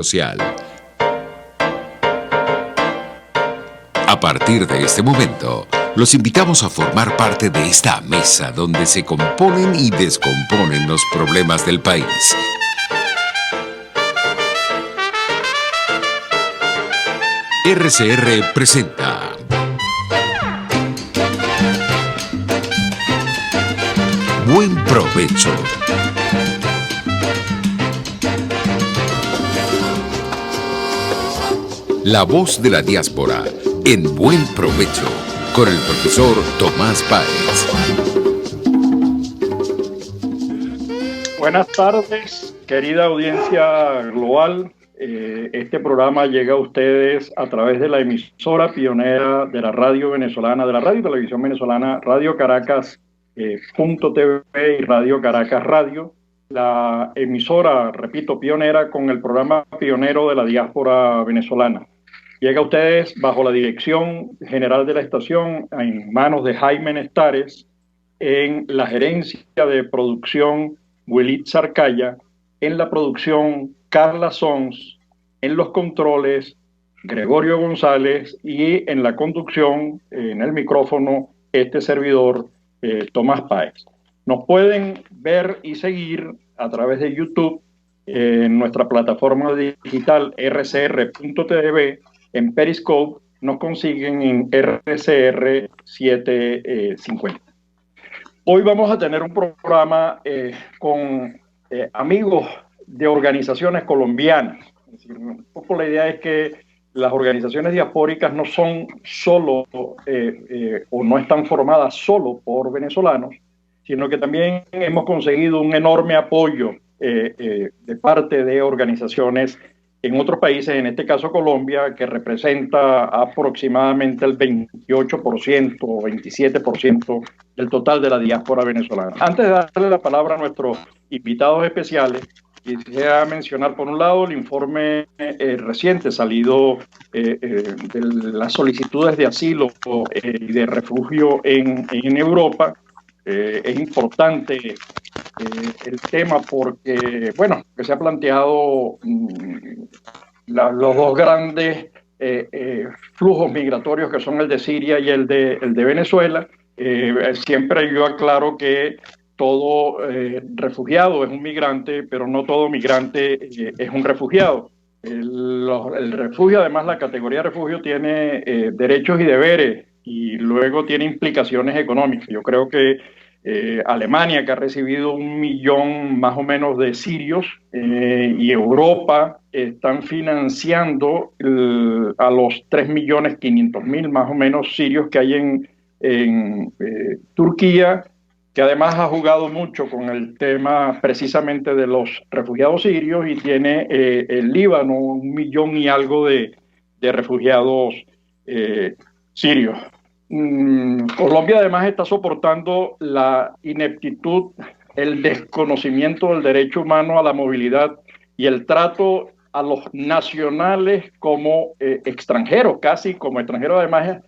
social. A partir de este momento, los invitamos a formar parte de esta mesa donde se componen y descomponen los problemas del país. RCR presenta Buen Provecho. La voz de la diáspora en Buen Provecho con el profesor Tomás Páez. Buenas tardes, querida audiencia global. Este programa llega a ustedes a través de la emisora pionera de la radio venezolana, de la radio y televisión venezolana, Radio Caracas .tv y Radio Caracas Radio. La emisora, repito, pionera con el programa pionero de la diáspora venezolana. Llega a ustedes bajo la dirección general de la estación, en manos de Jaime Nestares, en la gerencia de producción Willit Sarcaya, en la producción Carla Sons, en los controles Gregorio González y en la conducción, en el micrófono, este servidor Tomás Páez. Nos pueden ver y seguir a través de YouTube en nuestra plataforma digital rcr.tv. En Periscope nos consiguen en RCR 750. Hoy vamos a tener un programa con amigos de organizaciones colombianas. Es decir, un poco la idea es que las organizaciones diaspóricas no son solo o no están formadas solo por venezolanos, sino que también hemos conseguido un enorme apoyo de parte de organizaciones en otros países, en este caso Colombia, que representa aproximadamente el 28% o 27% del total de la diáspora venezolana. Antes de darle la palabra a nuestros invitados especiales, quisiera mencionar por un lado el informe reciente salido de las solicitudes de asilo y de refugio en Europa. Es importante el tema porque, bueno, que se ha planteado los dos grandes flujos migratorios que son el de Siria y el de Venezuela. Siempre yo aclaro que todo refugiado es un migrante, pero no todo migrante es un refugiado. El refugio, además, la categoría de refugio tiene derechos y deberes y luego tiene implicaciones económicas. Yo creo que Alemania, que ha recibido 1 millón más o menos de sirios, y Europa están financiando a los 3.500.000 más o menos sirios que hay en Turquía, que además ha jugado mucho con el tema precisamente de los refugiados sirios, y tiene el Líbano 1 millón y algo de refugiados sirios. Colombia además está soportando la ineptitud, el desconocimiento del derecho humano a la movilidad y el trato a los nacionales como extranjeros, casi como extranjeros, además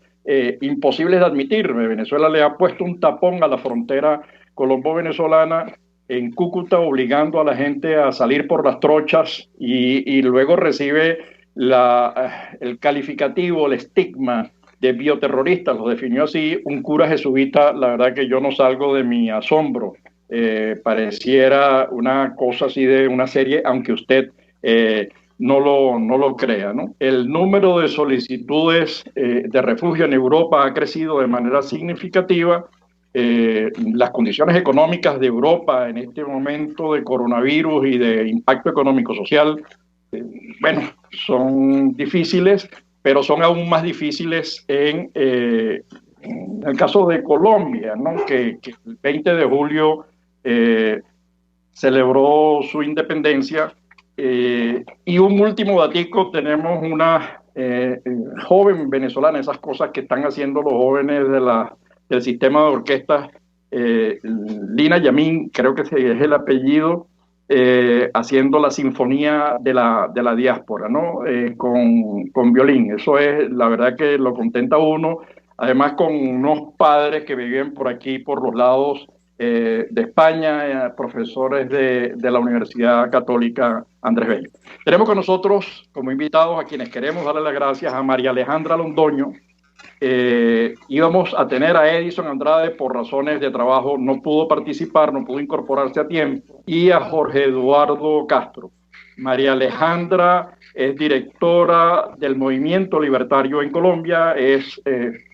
imposibles de admitir. Venezuela le ha puesto un tapón a la frontera colombo-venezolana en Cúcuta, obligando a la gente a salir por las trochas y luego recibe el calificativo, el estigma de bioterroristas, lo definió así un cura jesuita. La verdad que yo no salgo de mi asombro. Pareciera una cosa así de una serie, aunque usted no lo crea, ¿no? El número de solicitudes de refugio en Europa ha crecido de manera significativa. Las condiciones económicas de Europa en este momento de coronavirus y de impacto económico-social, bueno, son difíciles, pero son aún más difíciles en el caso de Colombia, ¿no? Que el 20 de julio celebró su independencia. Y un último datico, tenemos una joven venezolana, esas cosas que están haciendo los jóvenes del sistema de orquestas, Lina Yamín, creo que ese es el apellido, haciendo la sinfonía de la diáspora, ¿no? Con violín. Eso es, la verdad que lo contenta uno, además con unos padres que viven por aquí, por los lados de España, profesores de la Universidad Católica Andrés Bello. Tenemos con nosotros como invitados a quienes queremos darle las gracias a María Alejandra Londoño. Íbamos a tener a Edison Andrade, por razones de trabajo no pudo participar, no pudo incorporarse a tiempo, y a Jorge Eduardo Castro. María Alejandra es directora del Movimiento Libertario en Colombia, es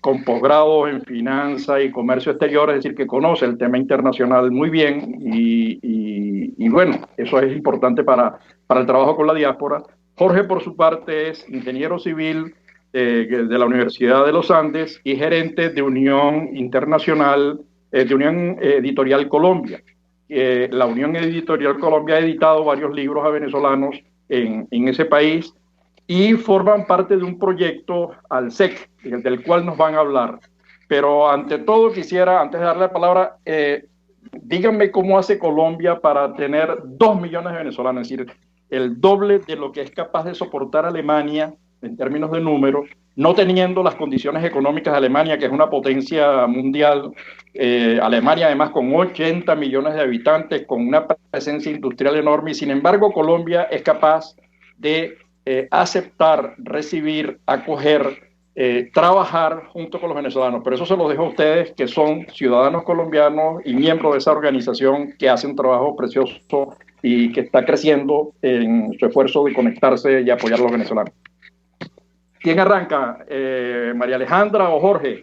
con posgrado en Finanza y Comercio Exterior, es decir, que conoce el tema internacional muy bien y bueno, eso es importante para el trabajo con la diáspora. Jorge, por su parte, es ingeniero civil de la Universidad de los Andes y gerente de Unión Internacional, de Unión Editorial Colombia. La Unión Editorial Colombia ha editado varios libros a venezolanos en ese país y forman parte de un proyecto ALSEC, del cual nos van a hablar. Pero ante todo quisiera, antes de darle la palabra, díganme cómo hace Colombia para tener 2 millones de venezolanos, es decir, el doble de lo que es capaz de soportar Alemania en términos de números, no teniendo las condiciones económicas de Alemania, que es una potencia mundial. Alemania además con 80 millones de habitantes, con una presencia industrial enorme, y sin embargo Colombia es capaz de aceptar, recibir, acoger, trabajar junto con los venezolanos. Pero eso se lo dejo a ustedes, que son ciudadanos colombianos y miembros de esa organización que hace un trabajo precioso y que está creciendo en su esfuerzo de conectarse y apoyar a los venezolanos. ¿Quién arranca? ¿María Alejandra o Jorge?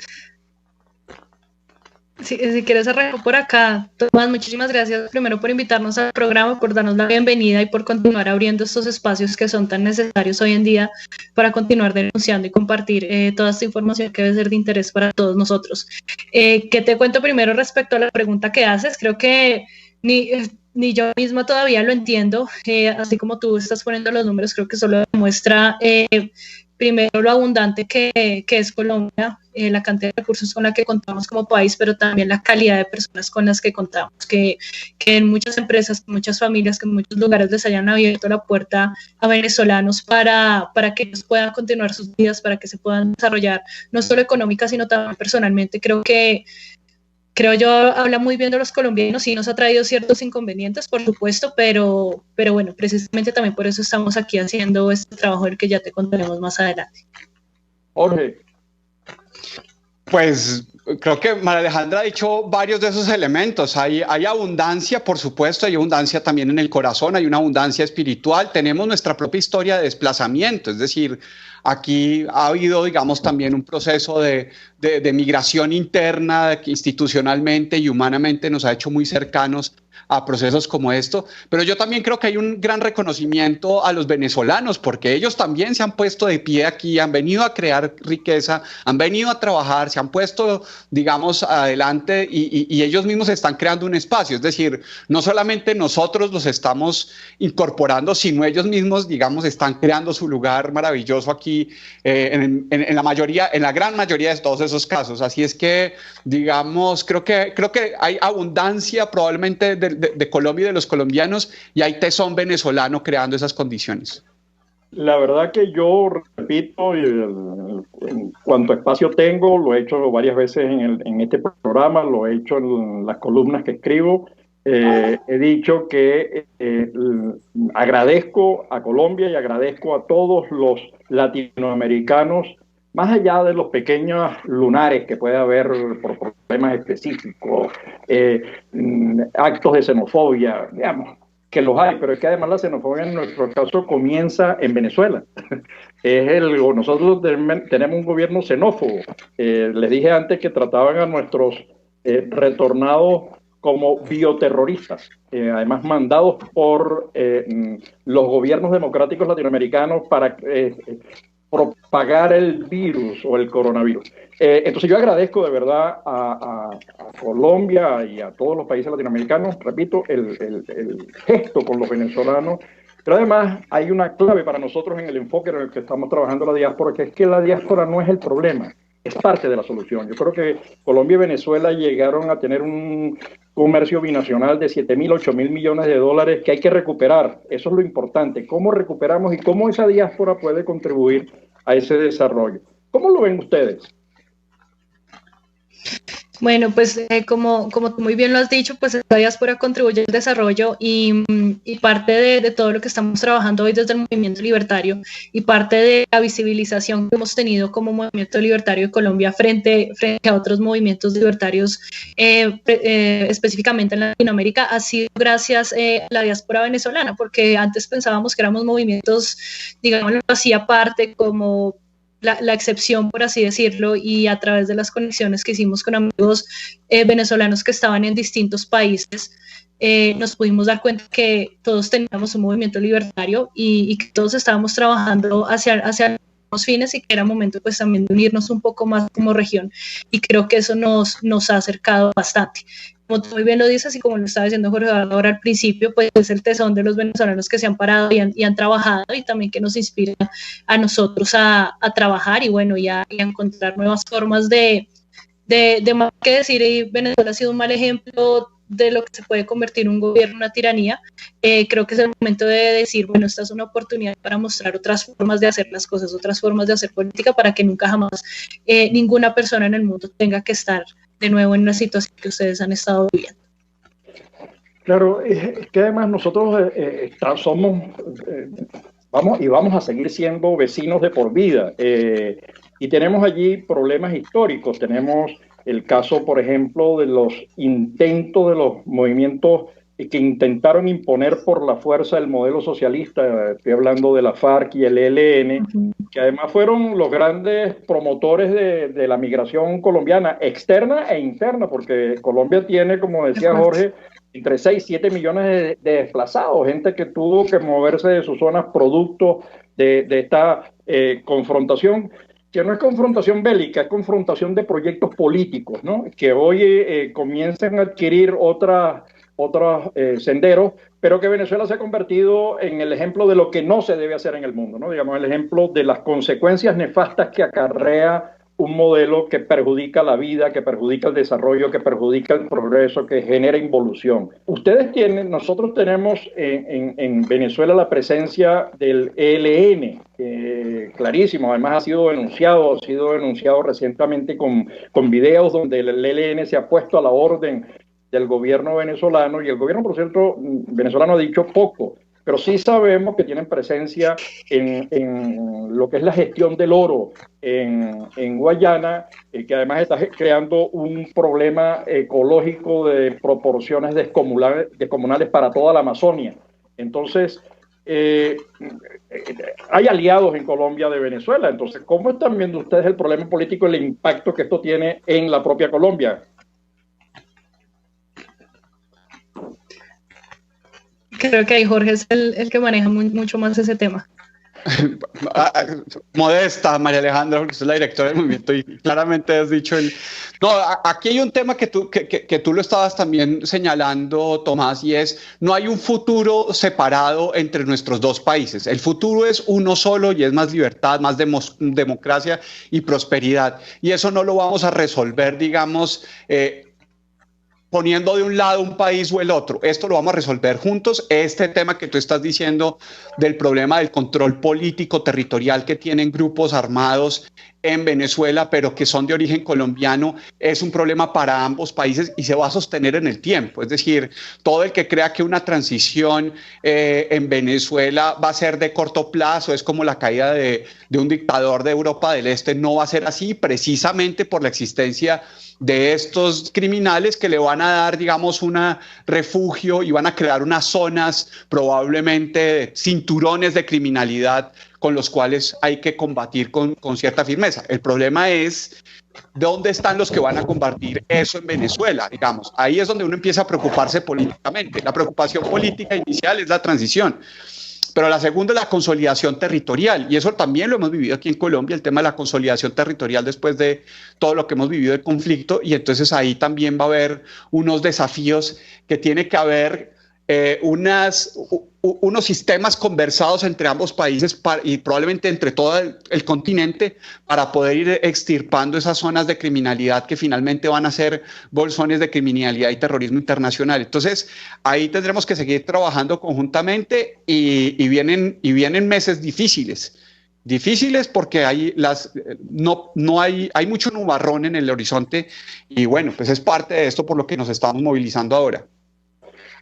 Si quieres arrancar por acá. Tomás, muchísimas gracias primero por invitarnos al programa, por darnos la bienvenida y por continuar abriendo estos espacios que son tan necesarios hoy en día para continuar denunciando y compartir toda esta información que debe ser de interés para todos nosotros. ¿Qué te cuento primero respecto a la pregunta que haces? Creo que ni yo misma todavía lo entiendo, así como tú estás poniendo los números, creo que solo demuestra primero lo abundante que es Colombia, la cantidad de recursos con la que contamos como país, pero también la calidad de personas con las que contamos, que en muchas empresas, en muchas familias, que en muchos lugares les hayan abierto la puerta a venezolanos para que ellos puedan continuar sus vidas, para que se puedan desarrollar, no solo económica, sino también personalmente. Creo yo, habla muy bien de los colombianos, sí nos ha traído ciertos inconvenientes, por supuesto, pero bueno, precisamente también por eso estamos aquí haciendo este trabajo del que ya te contaremos más adelante. Jorge. Pues creo que María Alejandra ha dicho varios de esos elementos. Hay abundancia, por supuesto, hay abundancia también en el corazón, hay una abundancia espiritual. Tenemos nuestra propia historia de desplazamiento, es decir, aquí ha habido, digamos, también un proceso de migración interna que institucionalmente y humanamente nos ha hecho muy cercanos a procesos como esto, pero yo también creo que hay un gran reconocimiento a los venezolanos, porque ellos también se han puesto de pie aquí, han venido a crear riqueza, han venido a trabajar, se han puesto, digamos, adelante y ellos mismos están creando un espacio, es decir, no solamente nosotros los estamos incorporando, sino ellos mismos, digamos, están creando su lugar maravilloso aquí en la gran mayoría de todos esos casos. Así es que, digamos, creo que hay abundancia probablemente de Colombia y de los colombianos, y hay tesón venezolano creando esas condiciones. La verdad que yo repito, en cuanto espacio tengo, lo he hecho varias veces en este programa, lo he hecho en las columnas que escribo. He dicho que agradezco a Colombia y agradezco a todos los latinoamericanos, más allá de los pequeños lunares que puede haber por problemas específicos, actos de xenofobia, digamos, que los hay, pero es que además la xenofobia en nuestro caso comienza en Venezuela. Nosotros tenemos un gobierno xenófobo. Les dije antes que trataban a nuestros retornados como bioterroristas, además mandados por los gobiernos democráticos latinoamericanos para propagar el virus o el coronavirus. Entonces yo agradezco de verdad a Colombia y a todos los países latinoamericanos, repito, el gesto con los venezolanos, pero además hay una clave para nosotros en el enfoque en el que estamos trabajando la diáspora, que es que la diáspora no es el problema, es parte de la solución. Yo creo que Colombia y Venezuela llegaron a tener un comercio binacional de 7.000, 8.000 millones de dólares que hay que recuperar. Eso es lo importante. ¿Cómo recuperamos y cómo esa diáspora puede contribuir a ese desarrollo? ¿Cómo lo ven ustedes? Bueno, pues como tú muy bien lo has dicho, pues esta diáspora contribuye al desarrollo y parte de todo lo que estamos trabajando hoy desde el movimiento libertario y parte de la visibilización que hemos tenido como movimiento libertario de Colombia frente a otros movimientos libertarios, específicamente en Latinoamérica, ha sido gracias a la diáspora venezolana, porque antes pensábamos que éramos movimientos, digámoslo así, aparte, como la excepción, por así decirlo, y a través de las conexiones que hicimos con amigos venezolanos que estaban en distintos países, nos pudimos dar cuenta que todos teníamos un movimiento libertario y que todos estábamos trabajando hacia los fines y que era momento pues también de unirnos un poco más como región, y creo que eso nos ha acercado bastante. Como tú muy bien lo dices y como lo estaba diciendo Jorge ahora al principio, pues es el tesón de los venezolanos que se han parado y han trabajado, y también que nos inspira a nosotros a trabajar y bueno, y a encontrar nuevas formas de más que decir, y Venezuela ha sido un mal ejemplo de lo que se puede convertir un gobierno en una tiranía. Creo que es el momento de decir, bueno, esta es una oportunidad para mostrar otras formas de hacer las cosas, otras formas de hacer política, para que nunca jamás ninguna persona en el mundo tenga que estar de nuevo en una situación que ustedes han estado viviendo. Claro, es que además nosotros vamos a seguir siendo vecinos de por vida, y tenemos allí problemas históricos. Tenemos el caso, por ejemplo, de los intentos de los movimientos que intentaron imponer por la fuerza el modelo socialista. Estoy hablando de la FARC y el ELN, que además fueron los grandes promotores de la migración colombiana, externa e interna, porque Colombia tiene, como decía Jorge, entre 6 y 7 millones de desplazados, gente que tuvo que moverse de sus zonas producto de esta confrontación, que no es confrontación bélica, es confrontación de proyectos políticos, ¿no? Que hoy comienzan a adquirir otros senderos, pero que Venezuela se ha convertido en el ejemplo de lo que no se debe hacer en el mundo, ¿no? Digamos, el ejemplo de las consecuencias nefastas que acarrea un modelo que perjudica la vida, que perjudica el desarrollo, que perjudica el progreso, que genera involución. Nosotros tenemos en Venezuela la presencia del ELN, clarísimo, además ha sido denunciado recientemente con videos donde el ELN se ha puesto a la orden del gobierno venezolano, y el gobierno, por cierto, venezolano ha dicho poco, pero sí sabemos que tienen presencia en lo que es la gestión del oro en Guayana, que además está creando un problema ecológico de proporciones descomunales para toda la Amazonia. Entonces, hay aliados en Colombia de Venezuela. Entonces, ¿cómo están viendo ustedes el problema político y el impacto que esto tiene en la propia Colombia? Creo que ahí Jorge es el que maneja mucho más ese tema. Modesta, María Alejandra, porque usted es la directora del movimiento y claramente has dicho No, aquí hay un tema que tú lo estabas también señalando, Tomás, y es, no hay un futuro separado entre nuestros dos países. El futuro es uno solo y es más libertad, más democracia y prosperidad. Y eso no lo vamos a resolver, digamos, poniendo de un lado un país o el otro. Esto lo vamos a resolver juntos. Este tema que tú estás diciendo del problema del control político territorial que tienen grupos armados en Venezuela, pero que son de origen colombiano, es un problema para ambos países y se va a sostener en el tiempo. Es decir, todo el que crea que una transición en Venezuela va a ser de corto plazo, es como la caída de un dictador de Europa del Este, no va a ser así, precisamente por la existencia de estos criminales que le van a dar, digamos, un refugio y van a crear unas zonas, probablemente cinturones de criminalidad con los cuales hay que combatir con cierta firmeza. El problema es dónde están los que van a combatir eso en Venezuela, digamos. Ahí es donde uno empieza a preocuparse políticamente. La preocupación política inicial es la transición, pero la segunda es la consolidación territorial, y eso también lo hemos vivido aquí en Colombia, el tema de la consolidación territorial después de todo lo que hemos vivido de conflicto, y entonces ahí también va a haber unos desafíos que tiene que haber unos sistemas conversados entre ambos países y probablemente entre todo el continente para poder ir extirpando esas zonas de criminalidad que finalmente van a ser bolsones de criminalidad y terrorismo internacional. Entonces, ahí tendremos que seguir trabajando conjuntamente y vienen meses difíciles. difíciles porque hay mucho nubarrón en el horizonte y bueno, pues es parte de esto por lo que nos estamos movilizando ahora.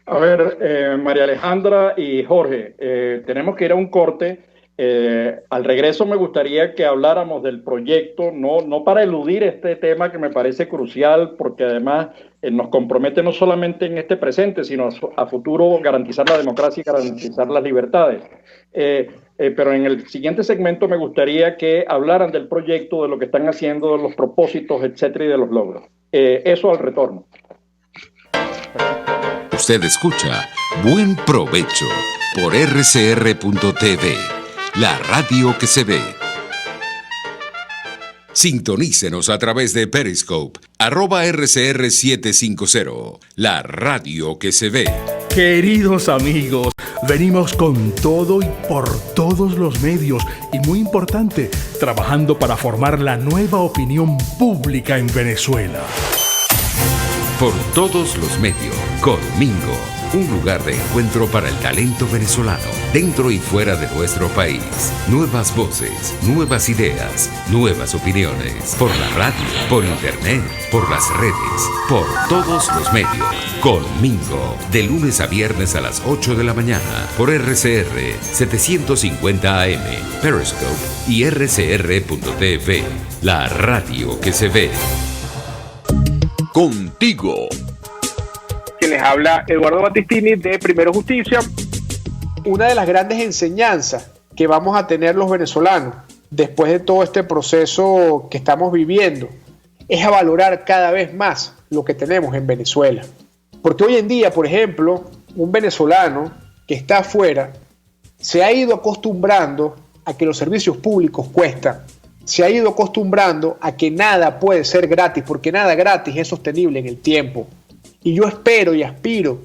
A ver, María Alejandra y Jorge, tenemos que ir a un corte. Al regreso me gustaría que habláramos del proyecto, no para eludir este tema que me parece crucial, porque además nos compromete no solamente en este presente, sino a futuro garantizar la democracia y garantizar las libertades. Pero en el siguiente segmento me gustaría que hablaran del proyecto, de lo que están haciendo, de los propósitos, etcétera, y de los logros. Eso al retorno. Usted escucha Buen Provecho por rcr.tv, la radio que se ve. Sintonícenos a través de Periscope, @RCR750, la radio que se ve. Queridos amigos, venimos con todo y por todos los medios y muy importante, trabajando para formar la nueva opinión pública en Venezuela. Por todos los medios, con Mingo, un lugar de encuentro para el talento venezolano, dentro y fuera de nuestro país. Nuevas voces, nuevas ideas, nuevas opiniones. Por la radio, por internet, por las redes, por todos los medios. Con Mingo, de lunes a viernes a las 8 de la mañana, por RCR 750 AM, Periscope y rcr.tv, la radio que se ve. Contigo. Que les habla Eduardo Battistini de Primero Justicia. Una de las grandes enseñanzas que vamos a tener los venezolanos después de todo este proceso que estamos viviendo es a valorar cada vez más lo que tenemos en Venezuela. Porque hoy en día, por ejemplo, un venezolano que está afuera se ha ido acostumbrando a que los servicios públicos cuestan. Se ha ido acostumbrando a que nada puede ser gratis, porque nada gratis es sostenible en el tiempo. Y yo espero y aspiro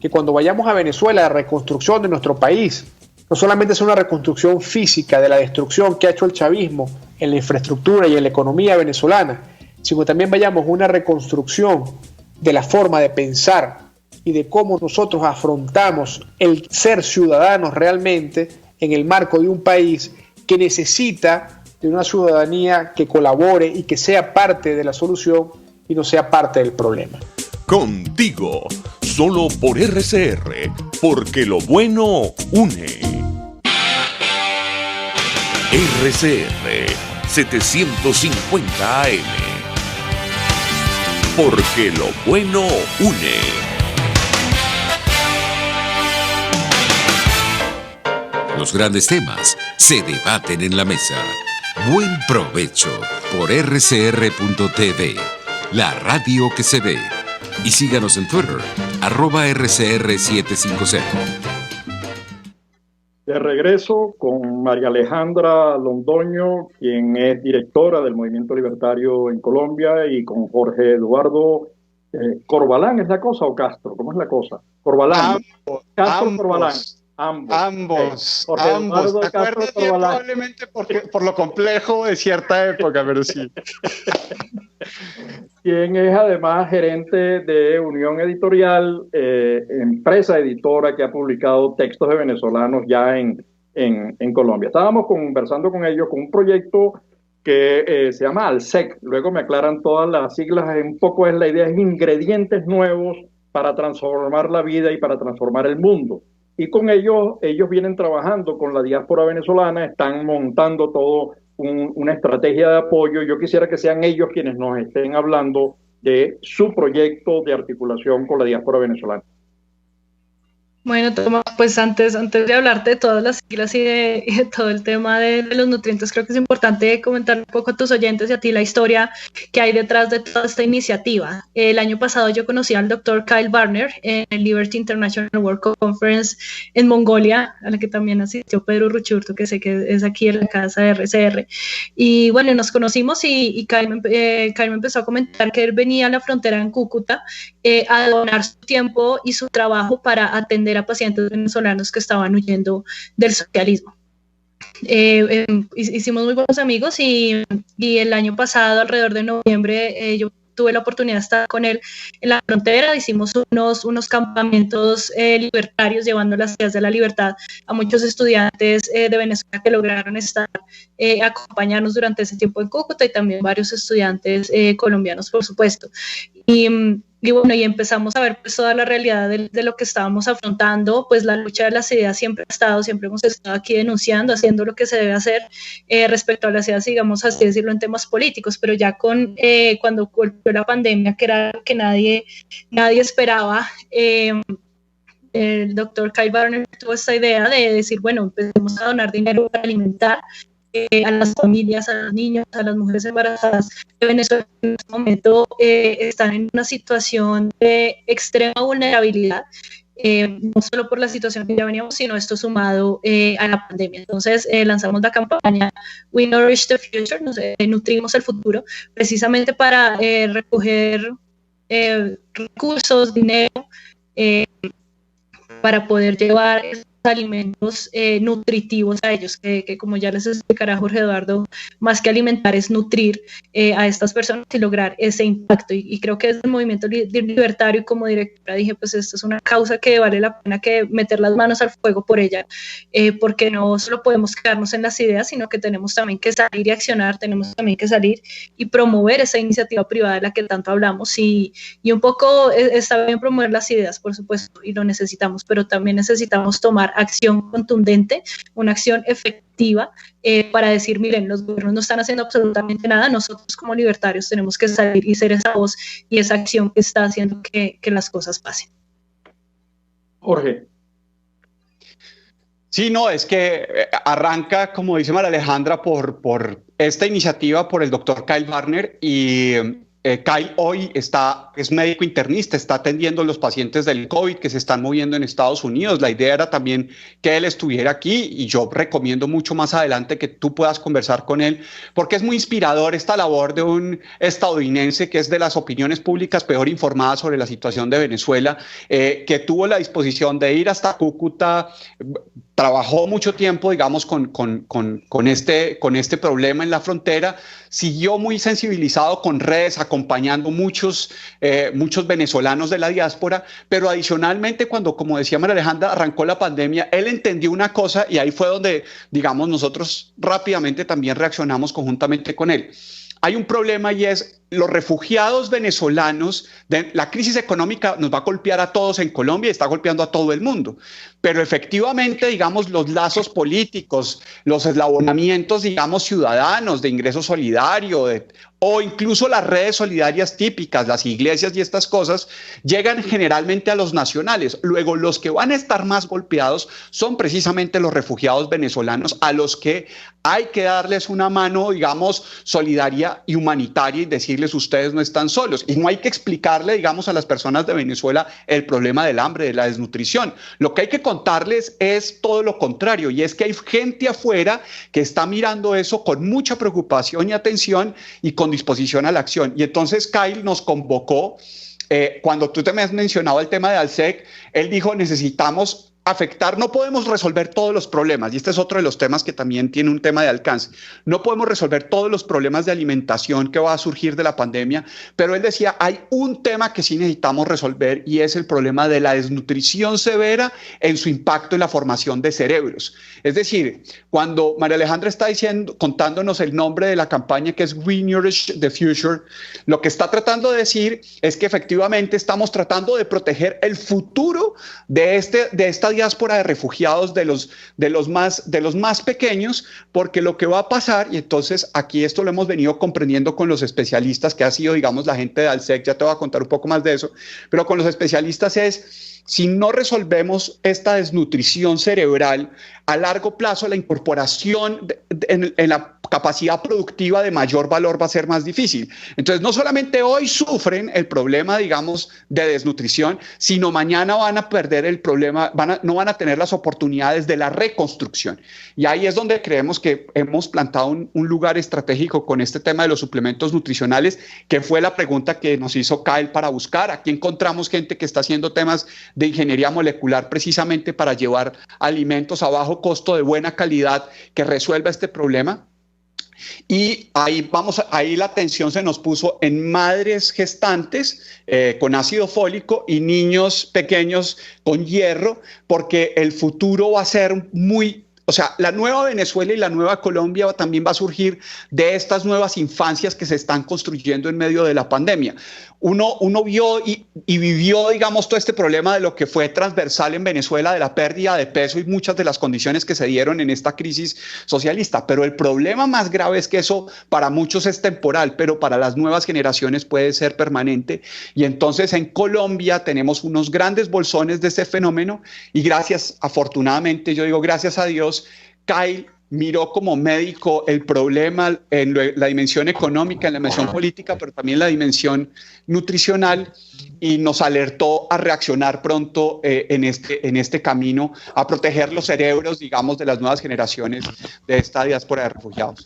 que cuando vayamos a Venezuela, la reconstrucción de nuestro país, no solamente sea una reconstrucción física de la destrucción que ha hecho el chavismo en la infraestructura y en la economía venezolana, sino también vayamos a una reconstrucción de la forma de pensar y de cómo nosotros afrontamos el ser ciudadanos realmente en el marco de un país que necesita de una ciudadanía que colabore y que sea parte de la solución y no sea parte del problema. Contigo, solo por RCR, porque lo bueno une. RCR 750 AM, porque lo bueno une. Los grandes temas se debaten en la mesa. Buen provecho por rcr.tv, la radio que se ve. Y síganos en Twitter, @RCR750. De regreso con María Alejandra Londoño, quien es directora del Movimiento Libertario en Colombia, y con Jorge Eduardo Corbalán, ¿es la cosa o Castro? ¿Cómo es la cosa? Corbalán. Castro Corbalán. Ambos. ¿Te acuerdas probablemente por lo complejo de cierta época, pero sí. Quien es además gerente de Unión Editorial, empresa editora que ha publicado textos de venezolanos ya en Colombia. Estábamos conversando con ellos con un proyecto que se llama ALSEC. Luego me aclaran todas las siglas. Un poco es la idea, es ingredientes nuevos para transformar la vida y para transformar el mundo. Y con ellos vienen trabajando con la diáspora venezolana, están montando todo una estrategia de apoyo. Yo quisiera que sean ellos quienes nos estén hablando de su proyecto de articulación con la diáspora venezolana. Bueno, Tomás, pues antes de hablarte de todas las siglas y de todo el tema de los nutrientes, creo que es importante comentar un poco a tus oyentes y a ti la historia que hay detrás de toda esta iniciativa. El año pasado yo conocí al doctor Kyle Barner en el Liberty International World Conference en Mongolia, a la que también asistió Pedro Ruchurto, que sé que es aquí en la casa de RCR. Y bueno, nos conocimos y Kyle me empezó a comentar que él venía a la frontera en Cúcuta a donar su tiempo y su trabajo para atender a pacientes venezolanos que estaban huyendo del socialismo. Hicimos muy buenos amigos y el año pasado, alrededor de noviembre, yo tuve la oportunidad de estar con él en la frontera. Hicimos unos campamentos libertarios, llevando las ideas de la libertad a muchos estudiantes de Venezuela que lograron acompañarnos durante ese tiempo en Cúcuta, y también varios estudiantes colombianos, por supuesto. Y bueno, y empezamos a ver pues toda la realidad de lo que estábamos afrontando. Pues la lucha de las ideas siempre hemos estado aquí denunciando, haciendo lo que se debe hacer respecto a las ideas, digamos así decirlo, en temas políticos, pero ya cuando golpeó la pandemia, que era algo que nadie esperaba, el doctor Kyle Barner tuvo esta idea de decir, bueno, empecemos a donar dinero para alimentar a las familias, a los niños, a las mujeres embarazadas de Venezuela en este momento están en una situación de extrema vulnerabilidad, no solo por la situación que ya veníamos, sino esto sumado a la pandemia. Entonces lanzamos la campaña We Nourish the Future, nutrimos el futuro, precisamente para recoger recursos, dinero, para poder llevar alimentos nutritivos a ellos, que como ya les explicará Jorge Eduardo, más que alimentar es nutrir a estas personas y lograr ese impacto. Y creo que desde el movimiento libertario, y como directora dije, pues esto es una causa que vale la pena que meter las manos al fuego por ella, porque no solo podemos quedarnos en las ideas, sino que tenemos también que salir y accionar, tenemos también que salir y promover esa iniciativa privada de la que tanto hablamos, y un poco está bien promover las ideas, por supuesto, y lo necesitamos, pero también necesitamos tomar acción contundente, una acción efectiva para decir, miren, los gobiernos no están haciendo absolutamente nada, nosotros como libertarios tenemos que salir y ser esa voz y esa acción que está haciendo que las cosas pasen. Jorge. Sí, no, es que arranca, como dice María Alejandra, por esta iniciativa por el doctor Kyle Barner, y Kyle hoy es médico internista, está atendiendo los pacientes del COVID que se están moviendo en Estados Unidos. La idea era también que él estuviera aquí, y yo recomiendo mucho más adelante que tú puedas conversar con él, porque es muy inspirador esta labor de un estadounidense que es de las opiniones públicas peor informadas sobre la situación de Venezuela, que tuvo la disposición de ir hasta Cúcuta, trabajó mucho tiempo, digamos, con este problema en la frontera, siguió muy sensibilizado con redes, acompañando muchos venezolanos de la diáspora, pero adicionalmente cuando, como decía María Alejandra, arrancó la pandemia, él entendió una cosa, y ahí fue donde, digamos, nosotros rápidamente también reaccionamos conjuntamente con él. Hay un problema, y es los refugiados venezolanos. La crisis económica nos va a golpear a todos en Colombia y está golpeando a todo el mundo, pero efectivamente, digamos, los lazos políticos, los eslabonamientos, digamos, ciudadanos de ingreso solidario, o incluso las redes solidarias típicas, las iglesias y estas cosas, llegan generalmente a los nacionales. Luego, los que van a estar más golpeados son precisamente los refugiados venezolanos, a los que hay que darles una mano, digamos, solidaria y humanitaria, y decirles, ustedes no están solos. Y no hay que explicarle, digamos, a las personas de Venezuela el problema del hambre, de la desnutrición. Lo que hay que contarles es todo lo contrario, y es que hay gente afuera que está mirando eso con mucha preocupación y atención, y con disposición a la acción. Y entonces Kyle nos convocó, cuando tú te me has mencionado el tema de ALSEC, él dijo, necesitamos afectar, no podemos resolver todos los problemas, y este es otro de los temas que también tiene un tema de alcance. No podemos resolver todos los problemas de alimentación que va a surgir de la pandemia, pero él decía, hay un tema que sí necesitamos resolver, y es el problema de la desnutrición severa en su impacto en la formación de cerebros. Es decir, cuando María Alejandra está contándonos el nombre de la campaña, que es We Nourish the Future, lo que está tratando de decir es que efectivamente estamos tratando de proteger el futuro de esta diáspora de refugiados, de los más pequeños, porque lo que va a pasar, y entonces aquí esto lo hemos venido comprendiendo con los especialistas, que ha sido, digamos, la gente de ALSEC, ya te voy a contar un poco más de eso, pero con los especialistas es, si no resolvemos esta desnutrición cerebral, a largo plazo la incorporación en la capacidad productiva de mayor valor va a ser más difícil. Entonces, no solamente hoy sufren el problema, digamos, de desnutrición, sino mañana van a perder el problema, no van a tener las oportunidades de la reconstrucción. Y ahí es donde creemos que hemos plantado un lugar estratégico con este tema de los suplementos nutricionales, que fue la pregunta que nos hizo Kyle para buscar. Aquí encontramos gente que está haciendo temas de ingeniería molecular precisamente para llevar alimentos a bajo costo de buena calidad que resuelva este problema. Y ahí la atención se nos puso en madres gestantes con ácido fólico y niños pequeños con hierro, porque el futuro va a ser o sea, la nueva Venezuela y la nueva Colombia también va a surgir de estas nuevas infancias que se están construyendo en medio de la pandemia. Uno vio y vivió, digamos, todo este problema de lo que fue transversal en Venezuela, de la pérdida de peso y muchas de las condiciones que se dieron en esta crisis socialista. Pero el problema más grave es que eso para muchos es temporal, pero para las nuevas generaciones puede ser permanente. Y entonces en Colombia tenemos unos grandes bolsones de ese fenómeno y afortunadamente, yo digo gracias a Dios, Kyle miró como médico el problema en la dimensión económica, en la dimensión política, pero también la dimensión nutricional, y nos alertó a reaccionar pronto en este camino, a proteger los cerebros, digamos, de las nuevas generaciones de esta diáspora de refugiados.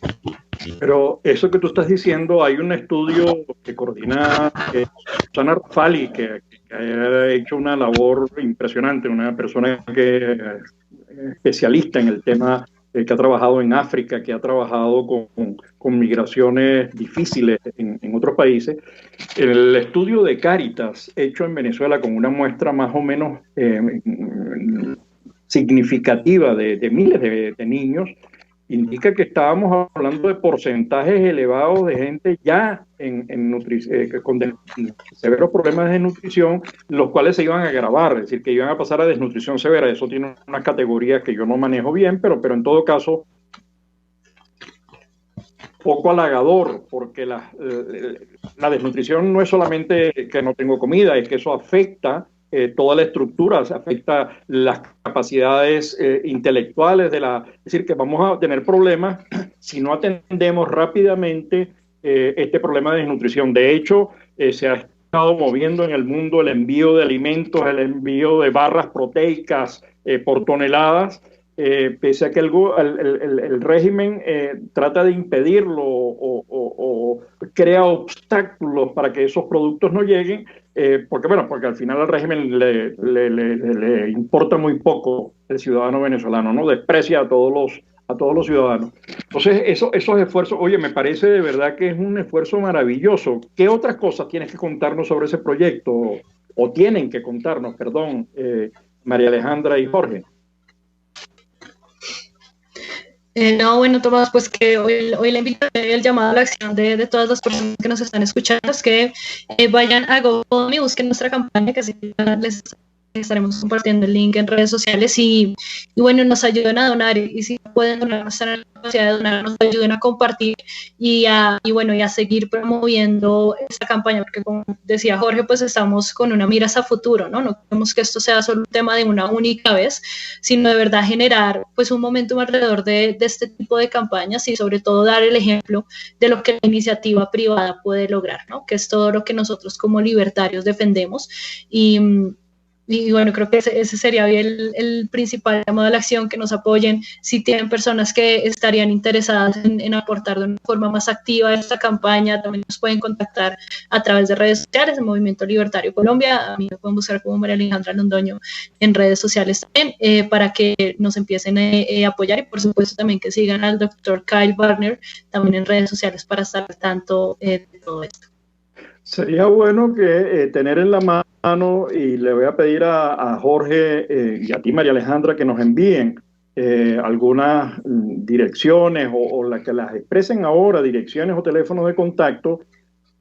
Pero eso que tú estás diciendo, hay un estudio que coordina Susana Rafali, que ha hecho una labor impresionante, una persona que es especialista en el tema, que ha trabajado en África, que ha trabajado con migraciones difíciles en otros países. El estudio de Cáritas, hecho en Venezuela con una muestra más o menos significativa de miles de niños, indica que estábamos hablando de porcentajes elevados de gente ya con severos problemas de nutrición, los cuales se iban a agravar, es decir, que iban a pasar a desnutrición severa. Eso tiene unas categorías que yo no manejo bien, pero en todo caso, poco halagador, porque la desnutrición no es solamente que no tengo comida, es que eso afecta toda la estructura, afecta las capacidades intelectuales es decir, que vamos a tener problemas si no atendemos rápidamente este problema de desnutrición. De hecho, se ha estado moviendo en el mundo el envío de alimentos, el envío de barras proteicas por toneladas, pese a que el régimen trata de impedirlo o crea obstáculos para que esos productos no lleguen, porque al final al régimen le importa muy poco el ciudadano venezolano, ¿no? Desprecia a todos los ciudadanos. Entonces, esos esfuerzos, oye, me parece de verdad que es un esfuerzo maravilloso. ¿Qué otras cosas tienes que contarnos sobre ese proyecto? O tienen que contarnos, perdón, María Alejandra y Jorge. No, bueno, Tomás, pues que hoy le invito el llamado a la acción de todas las personas que nos están escuchando, es que vayan a GoFundMe y busquen nuestra campaña, que así les estaremos compartiendo el link en redes sociales y bueno, nos ayuden a donar, y si pueden donar, no están en la capacidad de donar, nos ayuden a compartir y a seguir promoviendo esta campaña, porque como decía Jorge, pues estamos con una mira hacia futuro, ¿no? No queremos que esto sea solo un tema de una única vez, sino de verdad generar pues un momentum alrededor de este tipo de campañas y sobre todo dar el ejemplo de lo que la iniciativa privada puede lograr, ¿no? Que es todo lo que nosotros como libertarios defendemos. Y bueno, creo que ese sería el principal llamado a la acción, que nos apoyen. Si tienen personas que estarían interesadas en aportar de una forma más activa a esta campaña, también nos pueden contactar a través de redes sociales, el Movimiento Libertario Colombia. A mí me pueden buscar como María Alejandra Londoño en redes sociales también, para que nos empiecen a apoyar, y por supuesto también que sigan al doctor Kyle Barner también en redes sociales para estar al tanto de todo esto. Sería bueno que tener en la mano, y le voy a pedir a Jorge y a ti, María Alejandra, que nos envíen algunas direcciones o que las expresen ahora, direcciones o teléfonos de contacto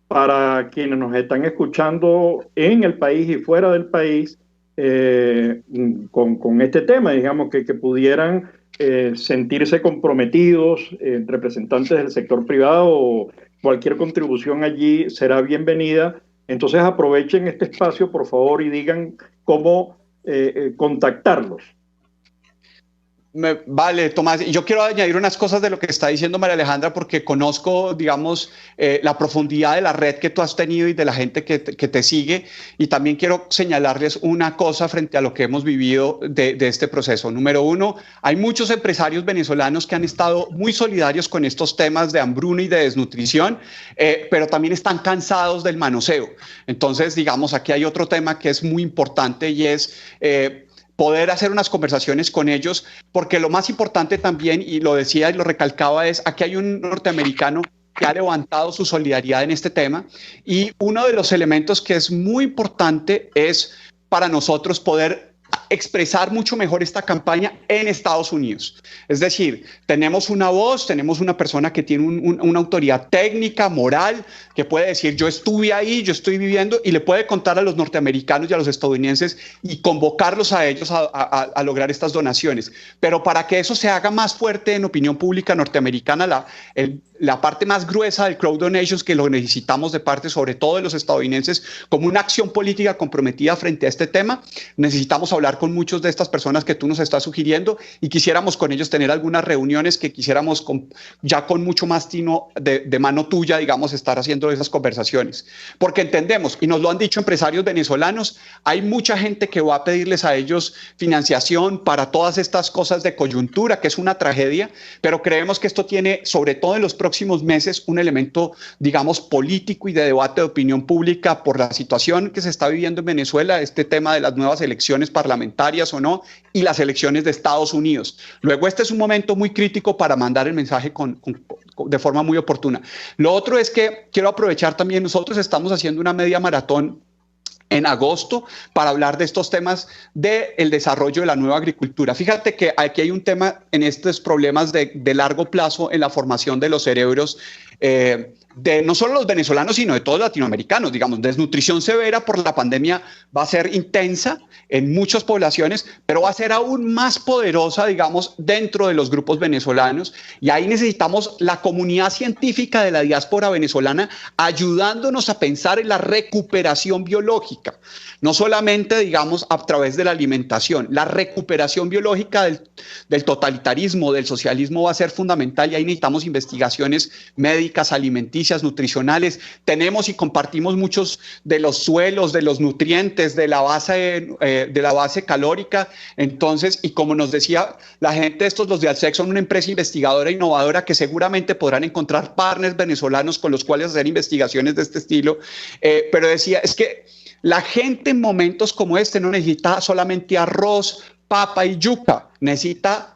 para quienes nos están escuchando en el país y fuera del país con este tema, digamos, que pudieran sentirse comprometidos, representantes del sector privado, o cualquier contribución allí será bienvenida. Entonces aprovechen este espacio, por favor, y digan cómo contactarlos. Vale, Tomás, yo quiero añadir unas cosas de lo que está diciendo María Alejandra, porque conozco, digamos, la profundidad de la red que tú has tenido y de la gente que te sigue, y también quiero señalarles una cosa frente a lo que hemos vivido de este proceso. Número uno, hay muchos empresarios venezolanos que han estado muy solidarios con estos temas de hambruna y de desnutrición, pero también están cansados del manoseo. Entonces, digamos, aquí hay otro tema que es muy importante, y es poder hacer unas conversaciones con ellos, porque lo más importante también, y lo decía y lo recalcaba, es aquí hay un norteamericano que ha levantado su solidaridad en este tema, y uno de los elementos que es muy importante es para nosotros poder expresar mucho mejor esta campaña en Estados Unidos. Es decir, tenemos una voz, tenemos una persona que tiene una autoridad técnica, moral, que puede decir yo estuve ahí, yo estoy viviendo, y le puede contar a los norteamericanos y a los estadounidenses y convocarlos a ellos a lograr estas donaciones. Pero para que eso se haga más fuerte en opinión pública norteamericana, la parte más gruesa del crowd donations, que lo necesitamos de parte sobre todo de los estadounidenses como una acción política comprometida frente a este tema, necesitamos hablar con muchos de estas personas que tú nos estás sugiriendo, y quisiéramos con ellos tener algunas reuniones que quisiéramos ya con mucho más tino de mano tuya, digamos, estar haciendo esas conversaciones. Porque entendemos, y nos lo han dicho empresarios venezolanos, hay mucha gente que va a pedirles a ellos financiación para todas estas cosas de coyuntura, que es una tragedia, pero creemos que esto tiene, sobre todo en los próximos meses, un elemento, digamos, político y de debate de opinión pública por la situación que se está viviendo en Venezuela, este tema de las nuevas elecciones parlamentarias o no, y las elecciones de Estados Unidos. Luego, este es un momento muy crítico para mandar el mensaje de forma muy oportuna. Lo otro es que quiero aprovechar también, nosotros estamos haciendo una media maratón en agosto para hablar de estos temas del desarrollo de la nueva agricultura. Fíjate que aquí hay un tema en estos problemas de largo plazo en la formación de los cerebros de no solo los venezolanos, sino de todos los latinoamericanos. Digamos, desnutrición severa por la pandemia va a ser intensa en muchas poblaciones, pero va a ser aún más poderosa, digamos, dentro de los grupos venezolanos. Y ahí necesitamos la comunidad científica de la diáspora venezolana ayudándonos a pensar en la recuperación biológica. No solamente, digamos, a través de la alimentación. La recuperación biológica del totalitarismo, del socialismo va a ser fundamental, y ahí necesitamos investigaciones médicas, alimenticias, nutricionales. Tenemos y compartimos muchos de los suelos, de los nutrientes, de la base calórica. Entonces, y como nos decía la gente, los de Alsec son una empresa investigadora e innovadora que seguramente podrán encontrar partners venezolanos con los cuales hacer investigaciones de este estilo. Pero decía, es que la gente en momentos como este no necesita solamente arroz, papa y yuca, necesita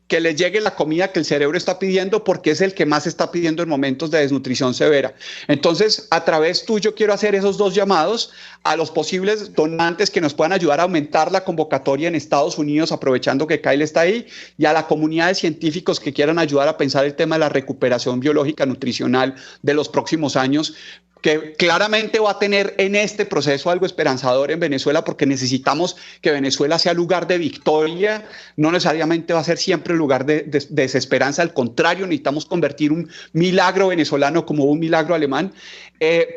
que le llegue la comida que el cerebro está pidiendo, porque es el que más está pidiendo en momentos de desnutrición severa. Entonces, a través tuyo quiero hacer esos dos llamados a los posibles donantes que nos puedan ayudar a aumentar la convocatoria en Estados Unidos, aprovechando que Kyle está ahí, y a la comunidad de científicos que quieran ayudar a pensar el tema de la recuperación biológica nutricional de los próximos años, que claramente va a tener en este proceso algo esperanzador en Venezuela, porque necesitamos que Venezuela sea lugar de victoria, no necesariamente va a ser siempre lugar de desesperanza, al contrario, necesitamos convertir un milagro venezolano como un milagro alemán,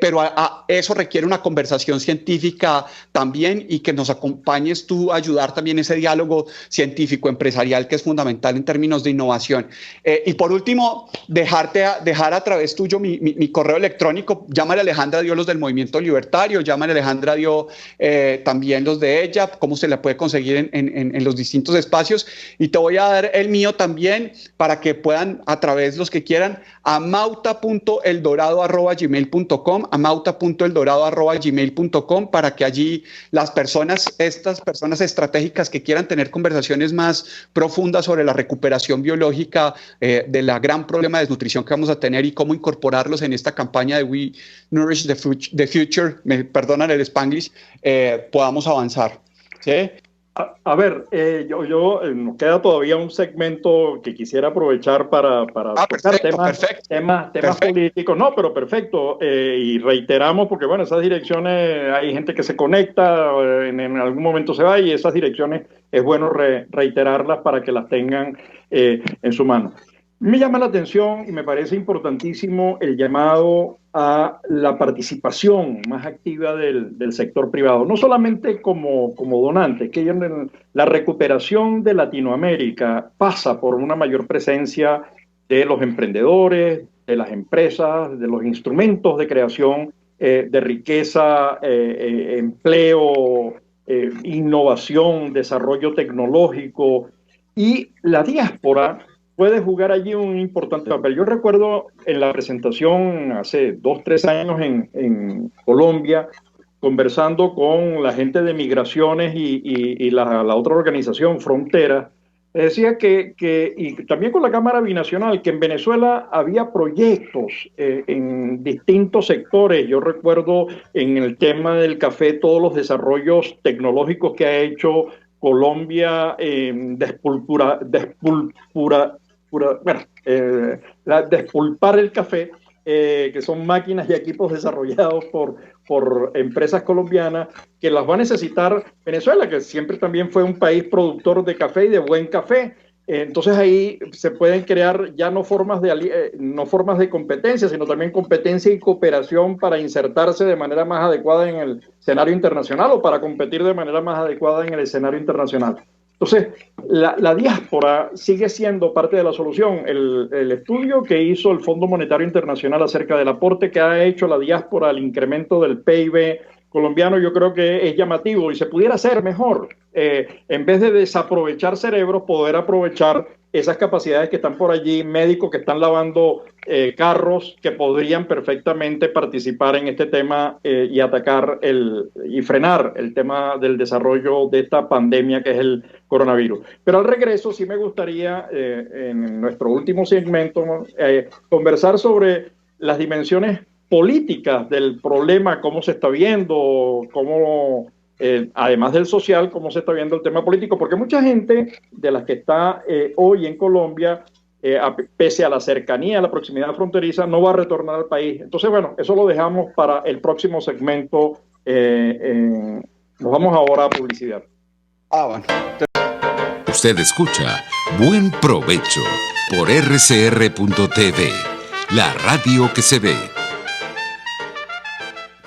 pero eso requiere una conversación científica también, y que nos acompañes tú a ayudar también ese diálogo científico-empresarial que es fundamental en términos de innovación. Y por último, dejar a través tuyo mi correo electrónico. Llámale a Alejandra, dio los del Movimiento Libertario, llámale a Alejandra, dio también los de ella, cómo se la puede conseguir en los distintos espacios, y te voy a dar el mío también para que puedan, a través los que quieran, a mauta.eldorado@gmail.com, para que allí estas personas estratégicas que quieran tener conversaciones más profundas sobre la recuperación biológica de la gran problema de desnutrición que vamos a tener y cómo incorporarlos en esta campaña de We Nourish the Future, me perdonan el Spanglish, podamos avanzar. ¿Sí? A ver, nos queda todavía un segmento que quisiera aprovechar para tocar temas políticos. No, pero perfecto. Y reiteramos, porque bueno, esas direcciones, hay gente que se conecta, en algún momento se va, y esas direcciones es bueno reiterarlas para que las tengan en su mano. Me llama la atención y me parece importantísimo el llamado a la participación más activa del sector privado, no solamente como donante, que la recuperación de Latinoamérica pasa por una mayor presencia de los emprendedores, de las empresas, de los instrumentos de creación de riqueza, empleo, innovación, desarrollo tecnológico, y la diáspora puede jugar allí un importante papel. Yo recuerdo en la presentación hace 2-3 años en Colombia, conversando con la gente de migraciones y la otra organización, Frontera, decía y también con la Cámara Binacional, que en Venezuela había proyectos en distintos sectores. Yo recuerdo en el tema del café todos los desarrollos tecnológicos que ha hecho Colombia, despulpar el café, que son máquinas y equipos desarrollados por empresas colombianas que las va a necesitar Venezuela, que siempre también fue un país productor de café y de buen café. Entonces ahí se pueden crear ya no formas de competencia, sino también competencia y cooperación para insertarse de manera más adecuada en el escenario internacional o para competir de manera más adecuada en el escenario internacional. Entonces, la diáspora sigue siendo parte de la solución. El estudio que hizo el Fondo Monetario Internacional acerca del aporte que ha hecho la diáspora al incremento del PIB colombiano, yo creo que es llamativo y se pudiera hacer mejor. En vez de desaprovechar cerebros, poder aprovechar esas capacidades que están por allí, médicos que están lavando carros, que podrían perfectamente participar en este tema y atacar y frenar el tema del desarrollo de esta pandemia que es el coronavirus. Pero al regreso sí me gustaría, en nuestro último segmento, conversar sobre las dimensiones políticas del problema, cómo se está viendo, cómo, además del social, cómo se está viendo el tema político, porque mucha gente de las que está hoy en Colombia, pese a la cercanía, a la proximidad fronteriza, no va a retornar al país. Entonces, bueno, eso lo dejamos para el próximo segmento. Nos vamos ahora a publicidad. Bueno. Usted escucha Buen Provecho por rcr.tv, la radio que se ve.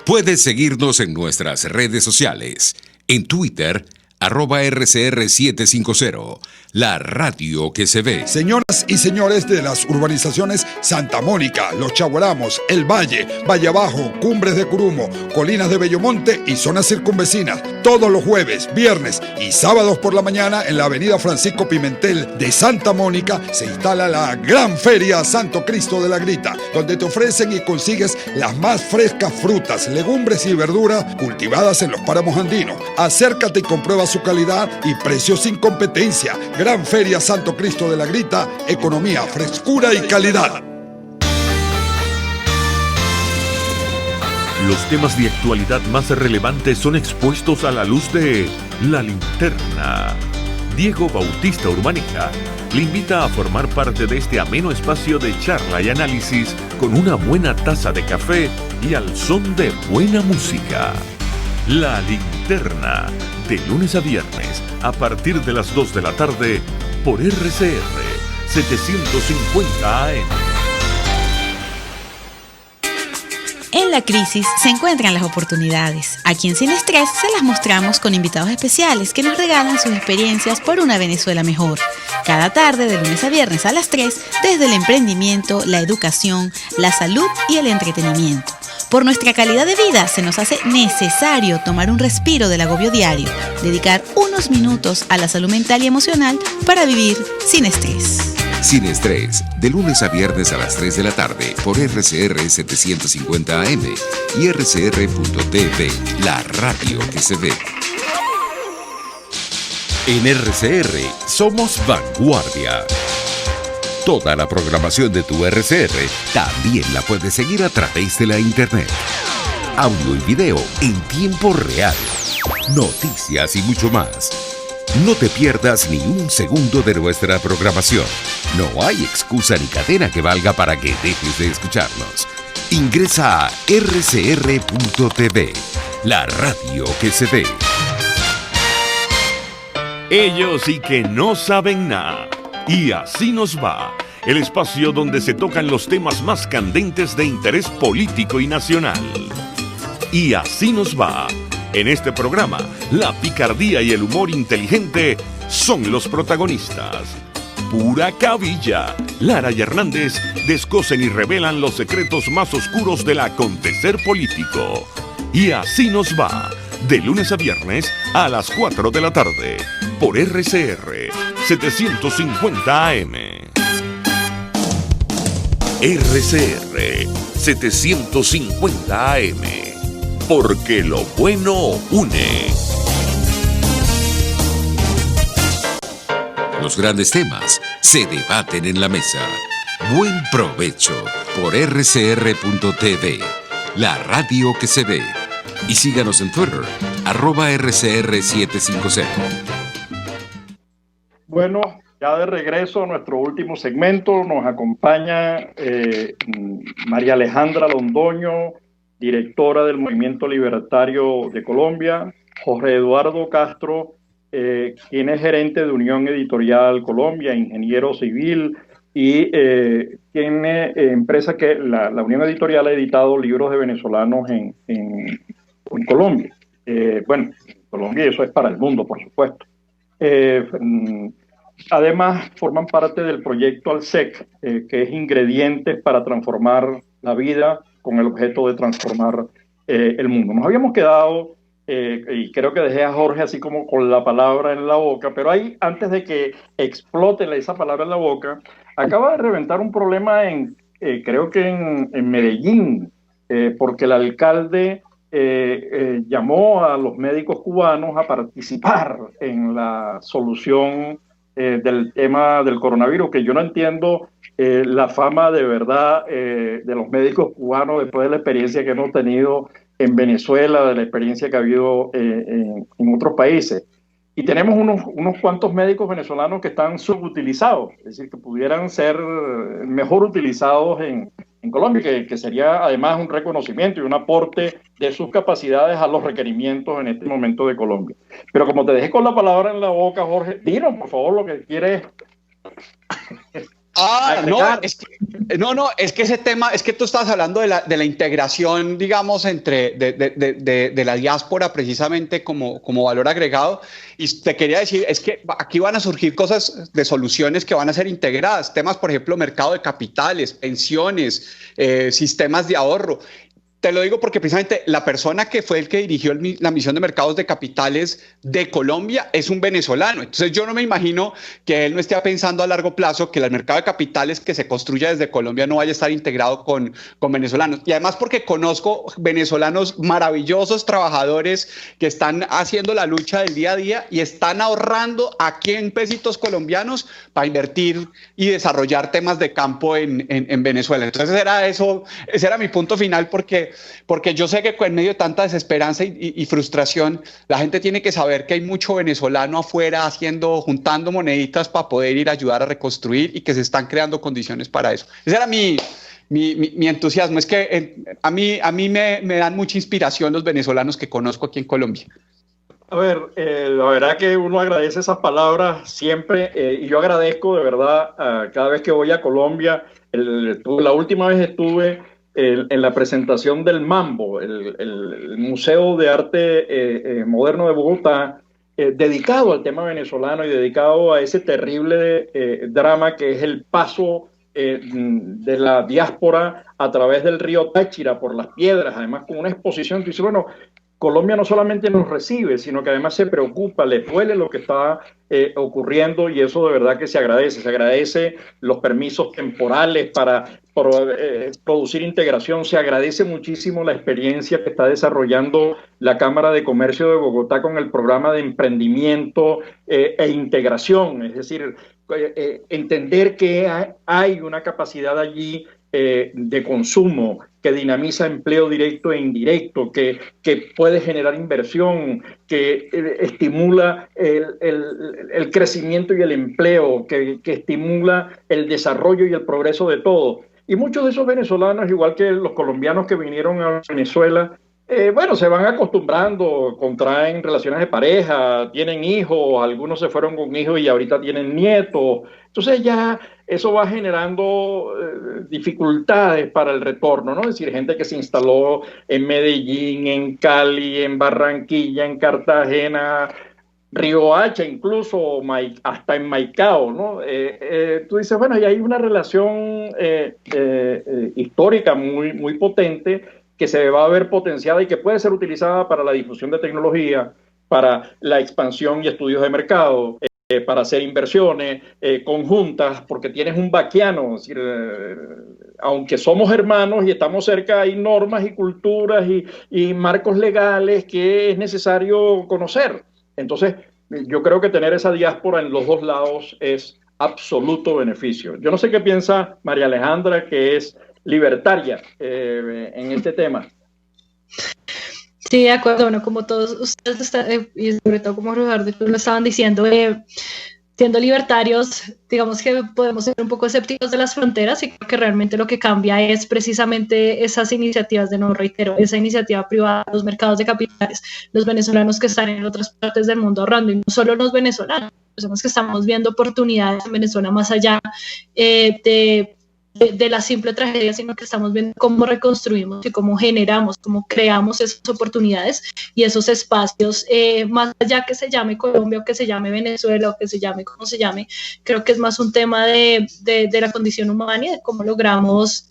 Puedes seguirnos en nuestras redes sociales. En Twitter, @RCR750, la radio que se ve. Señoras y señores de las urbanizaciones Santa Mónica, Los Chaguaramos, El Valle, Valle Abajo, Cumbres de Curumo, Colinas de Bellomonte y zonas circunvecinas, todos los jueves, viernes y sábados por la mañana en la avenida Francisco Pimentel de Santa Mónica se instala la Gran Feria Santo Cristo de la Grita, donde te ofrecen y consigues las más frescas frutas, legumbres y verduras cultivadas en los páramos andinos. Acércate y comprueba su calidad y precios sin competencia. Gran Feria Santo Cristo de la Grita, economía, frescura y calidad. Los temas de actualidad más relevantes son expuestos a la luz de La Linterna. Diego Bautista Urbaneja le invita a formar parte de este ameno espacio de charla y análisis con una buena taza de café y al son de buena música. La Linterna, de lunes a viernes, a partir de las 2 de la tarde, por RCR 750 AM. En la crisis se encuentran las oportunidades. Aquí en Sin Estrés se las mostramos con invitados especiales que nos regalan sus experiencias por una Venezuela mejor. Cada tarde, de lunes a viernes a las 3, desde el emprendimiento, la educación, la salud y el entretenimiento. Por nuestra calidad de vida se nos hace necesario tomar un respiro del agobio diario, dedicar unos minutos a la salud mental y emocional para vivir sin estrés. Sin Estrés, de lunes a viernes a las 3 de la tarde por RCR 750 AM y rcr.tv, la radio que se ve. En RCR somos vanguardia. Toda la programación de tu RCR también la puedes seguir a través de la internet. Audio y video en tiempo real. Noticias y mucho más. No te pierdas ni un segundo de nuestra programación. No hay excusa ni cadena que valga para que dejes de escucharnos. Ingresa a rcr.tv, la radio que se ve. Ellos sí que no saben nada. Y así nos va. El espacio donde se tocan los temas más candentes de interés político y nacional. Y así nos va. En este programa, la picardía y el humor inteligente son los protagonistas. Pura cabilla. Lara y Hernández descosen y revelan los secretos más oscuros del acontecer político. Y así nos va. De lunes a viernes a las 4 de la tarde. Por RCR 750 AM. RCR 750 AM. porque lo bueno une. Los grandes temas se debaten en la mesa. Buen provecho por rcr.tv, la radio que se ve. Y síganos en Twitter, @rcr750. Bueno, ya de regreso a nuestro último segmento, nos acompaña María Alejandra Londoño, directora del Movimiento Libertario de Colombia, Jorge Eduardo Castro, quien es gerente de Unión Editorial Colombia, ingeniero civil, y tiene empresa que la Unión Editorial ha editado libros de venezolanos en Colombia. Bueno, Colombia, y eso es para el mundo, por supuesto. Además, forman parte del proyecto ALSEC, que es Ingredientes para Transformar la Vida, con el objeto de transformar el mundo. Nos habíamos quedado, y creo que dejé a Jorge así como con la palabra en la boca, pero ahí, antes de que explote esa palabra en la boca, acaba de reventar un problema creo que en Medellín, porque el alcalde llamó a los médicos cubanos a participar en la solución del tema del coronavirus, que yo no entiendo la fama de verdad de los médicos cubanos después de la experiencia que hemos tenido en Venezuela, de la experiencia que ha habido en otros países. Y tenemos unos cuantos médicos venezolanos que están subutilizados, es decir, que pudieran ser mejor utilizados en Colombia, que sería además un reconocimiento y un aporte de sus capacidades a los requerimientos en este momento de Colombia. Pero como te dejé con la palabra en la boca, Jorge, dinos por favor lo que quieres. Es que ese tema, es que tú estabas hablando de la integración, digamos, de la diáspora precisamente como valor agregado, y te quería decir, es que aquí van a surgir cosas de soluciones que van a ser integradas, temas, por ejemplo, mercado de capitales, pensiones, sistemas de ahorro. Te lo digo porque precisamente la persona que fue el que dirigió la misión de mercados de capitales de Colombia es un venezolano. Entonces yo no me imagino que él no esté pensando a largo plazo que el mercado de capitales que se construya desde Colombia no vaya a estar integrado con venezolanos. Y además porque conozco venezolanos maravillosos, trabajadores que están haciendo la lucha del día a día y están ahorrando aquí en pesitos colombianos para invertir y desarrollar temas de campo en Venezuela. Entonces ese era mi punto final, porque yo sé que en medio de tanta desesperanza y frustración, la gente tiene que saber que hay mucho venezolano afuera juntando moneditas para poder ir a ayudar a reconstruir, y que se están creando condiciones para eso. Ese era mi entusiasmo. Es que a mí me dan mucha inspiración los venezolanos que conozco aquí en Colombia. A ver, la verdad que uno agradece esas palabras siempre, y yo agradezco de verdad cada vez que voy a Colombia. La última vez estuve en la presentación del Mambo, el Museo de Arte Moderno de Bogotá, dedicado al tema venezolano y dedicado a ese terrible drama que es el paso de la diáspora a través del río Táchira por las piedras, además con una exposición que dice, bueno, Colombia no solamente nos recibe, sino que además se preocupa, le duele lo que está ocurriendo, y eso de verdad que se agradece los permisos temporales para producir integración, se agradece muchísimo la experiencia que está desarrollando la Cámara de Comercio de Bogotá con el programa de emprendimiento e integración, es decir, entender que hay una capacidad allí de consumo que dinamiza empleo directo e indirecto, que puede generar inversión, que estimula el crecimiento y el empleo, que estimula el desarrollo y el progreso de todos. Y muchos de esos venezolanos, igual que los colombianos que vinieron a Venezuela, bueno, se van acostumbrando, contraen relaciones de pareja, tienen hijos, algunos se fueron con hijos y ahorita tienen nietos. Entonces ya eso va generando dificultades para el retorno, ¿no? Es decir, gente que se instaló en Medellín, en Cali, en Barranquilla, en Cartagena, Riohacha, incluso hasta en Maicao, ¿no? Tú dices, bueno, y hay una relación histórica muy potente que se va a ver potenciada y que puede ser utilizada para la difusión de tecnología, para la expansión y estudios de mercado. para hacer inversiones conjuntas, porque tienes un vaquiano, es decir, aunque somos hermanos y estamos cerca, hay normas y culturas y marcos legales que es necesario conocer. Entonces, yo creo que tener esa diáspora en los dos lados es absoluto beneficio. Yo no sé qué piensa María Alejandra, que es libertaria en este tema. Sí, de acuerdo. Bueno, como todos ustedes y sobre todo como Ricardo lo estaban diciendo, siendo libertarios, digamos que podemos ser un poco escépticos de las fronteras y creo que realmente lo que cambia es precisamente esas iniciativas de no reitero, esa iniciativa privada, los mercados de capitales, los venezolanos que están en otras partes del mundo ahorrando, y no solo los venezolanos, personas que estamos viendo oportunidades en Venezuela más allá de la simple tragedia, sino que estamos viendo cómo reconstruimos y cómo generamos, cómo creamos esas oportunidades y esos espacios, más allá que se llame Colombia o que se llame Venezuela o que se llame como se llame. Creo que es más un tema de la condición humana y de cómo logramos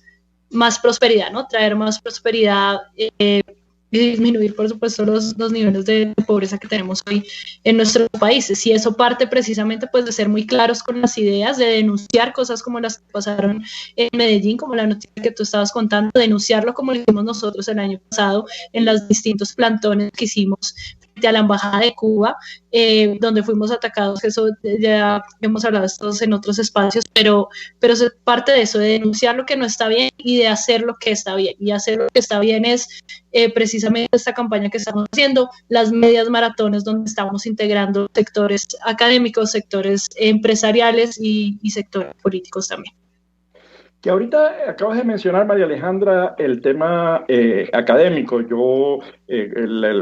más prosperidad, ¿no? Traer más prosperidad y disminuir, por supuesto, los niveles de pobreza que tenemos hoy en nuestros países. Y eso parte precisamente pues de ser muy claros con las ideas, de denunciar cosas como las que pasaron en Medellín, como la noticia que tú estabas contando, denunciarlo como lo hicimos nosotros el año pasado en los distintos plantones que hicimos frente a la Embajada de Cuba, donde fuimos atacados. Eso ya hemos hablado de esto en otros espacios, pero es parte de eso, de denunciar lo que no está bien y de hacer lo que está bien. Y hacer lo que está bien es precisamente esta campaña que estamos haciendo, las medias maratones donde estamos integrando sectores académicos, sectores empresariales y sectores políticos también. Que ahorita acabas de mencionar, María Alejandra, el tema académico. Yo,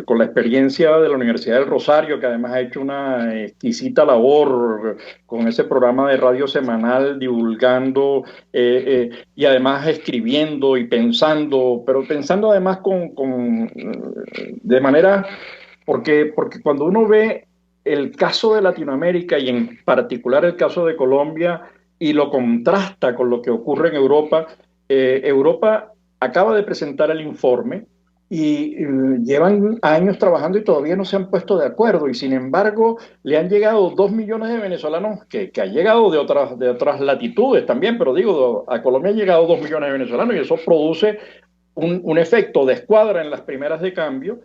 con la experiencia de la Universidad del Rosario, que además ha hecho una exquisita labor con ese programa de radio semanal, divulgando y además escribiendo y pensando, pero pensando además de manera, porque cuando uno ve el caso de Latinoamérica y en particular el caso de Colombia, y lo contrasta con lo que ocurre en Europa. Europa acaba de presentar el informe y llevan años trabajando y todavía no se han puesto de acuerdo, y sin embargo le han llegado 2 millones de venezolanos que han llegado de otras latitudes también, pero digo, a Colombia han llegado 2 millones de venezolanos y eso produce un efecto de escuadra en las primeras de cambio,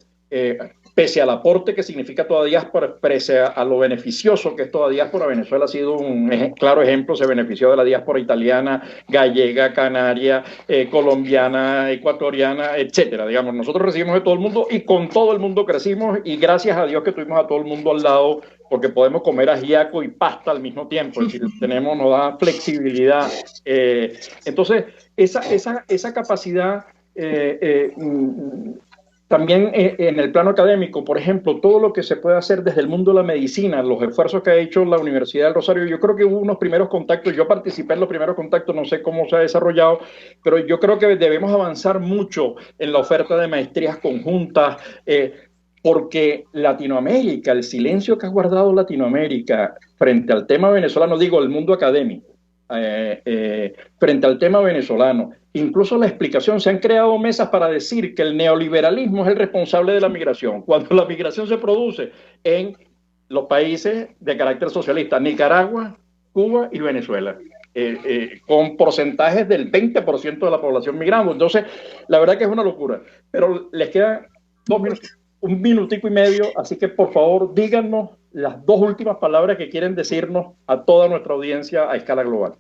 pese al aporte que significa toda diáspora, pese a lo beneficioso que es toda diáspora. Venezuela ha sido un claro ejemplo, se benefició de la diáspora italiana, gallega, canaria, colombiana, ecuatoriana, etcétera. Digamos, nosotros recibimos de todo el mundo y con todo el mundo crecimos, y gracias a Dios que tuvimos a todo el mundo al lado, porque podemos comer ajiaco y pasta al mismo tiempo, es decir, nos da flexibilidad. Entonces, esa capacidad también en el plano académico, por ejemplo, todo lo que se puede hacer desde el mundo de la medicina, los esfuerzos que ha hecho la Universidad del Rosario, yo creo que hubo unos primeros contactos, yo participé en los primeros contactos, no sé cómo se ha desarrollado, pero yo creo que debemos avanzar mucho en la oferta de maestrías conjuntas, porque Latinoamérica, el silencio que ha guardado Latinoamérica frente al tema venezolano, digo, el mundo académico, frente al tema venezolano, incluso la explicación, se han creado mesas para decir que el neoliberalismo es el responsable de la migración, cuando la migración se produce en los países de carácter socialista, Nicaragua, Cuba y Venezuela, con porcentajes del 20% de la población migrando. Entonces, la verdad que es una locura, pero les quedan 2 minutos, 1 minutico y medio, así que por favor díganos las 2 últimas palabras que quieren decirnos a toda nuestra audiencia a escala global.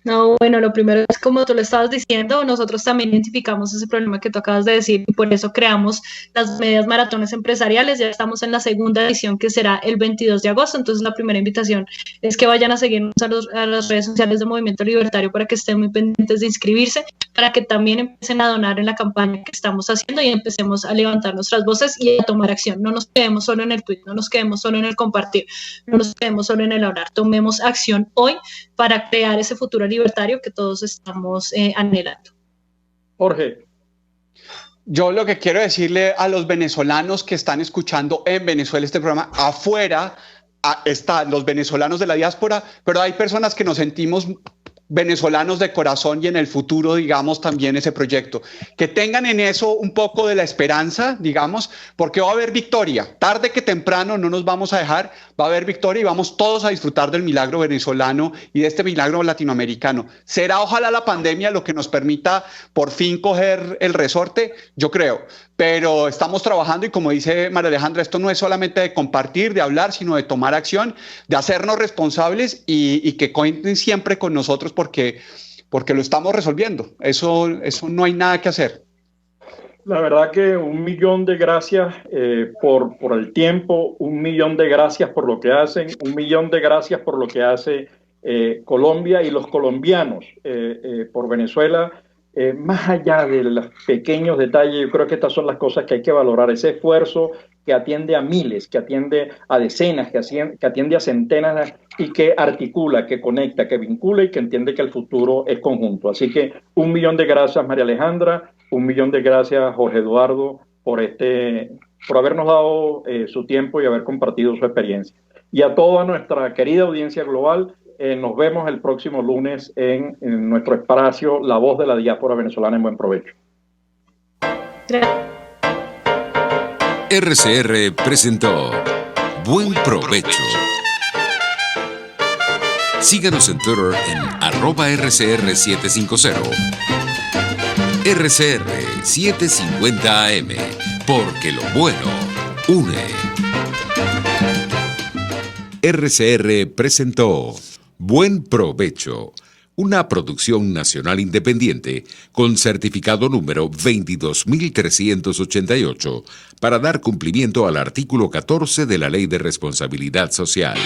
No, bueno, lo primero es, como tú lo estabas diciendo, nosotros también identificamos ese problema que tú acabas de decir y por eso creamos las medias maratones empresariales. Ya estamos en la segunda edición, que será el 22 de agosto, entonces la primera invitación es que vayan a seguirnos a las redes sociales de Movimiento Libertario para que estén muy pendientes de inscribirse, para que también empiecen a donar en la campaña que estamos haciendo y empecemos a levantar nuestras voces y a tomar acción. No nos quedemos solo en el tweet, no nos quedemos solo en el compartir, no nos quedemos solo en el hablar, tomemos acción hoy para crear ese futuro libertario que todos estamos anhelando. Jorge. Yo lo que quiero decirle a los venezolanos que están escuchando en Venezuela este programa, afuera están los venezolanos de la diáspora, pero hay personas que nos sentimos venezolanos de corazón y en el futuro, digamos, también ese proyecto. Que tengan en eso un poco de la esperanza, digamos, porque va a haber victoria. Tarde que temprano no nos vamos a dejar, va a haber victoria y vamos todos a disfrutar del milagro venezolano y de este milagro latinoamericano. ¿Será ojalá la pandemia lo que nos permita por fin coger el resorte? Yo creo, pero estamos trabajando y como dice María Alejandra, esto no es solamente de compartir, de hablar, sino de tomar acción, de hacernos responsables y que cuenten siempre con nosotros porque lo estamos resolviendo. Eso no hay nada que hacer. La verdad que 1.000.000 de gracias por el tiempo, 1.000.000 de gracias por lo que hacen, 1.000.000 de gracias por lo que hace Colombia y los colombianos por Venezuela. Más allá de los pequeños detalles, yo creo que estas son las cosas que hay que valorar, ese esfuerzo que atiende a miles, que atiende a decenas, que atiende a centenas y que articula, que conecta, que vincula y que entiende que el futuro es conjunto. Así que 1.000.000 de gracias, María Alejandra, 1.000.000 de gracias, Jorge Eduardo, por habernos dado su tiempo y haber compartido su experiencia. Y a toda nuestra querida audiencia global, nos vemos el próximo lunes en nuestro espacio La Voz de la Diáspora Venezolana en Buen Provecho. RCR presentó Buen Provecho. Síganos en Twitter en @RCR750. RCR 750 AM, porque lo bueno une. RCR presentó Buen Provecho, una producción nacional independiente con certificado número 22.388 para dar cumplimiento al artículo 14 de la Ley de Responsabilidad Social.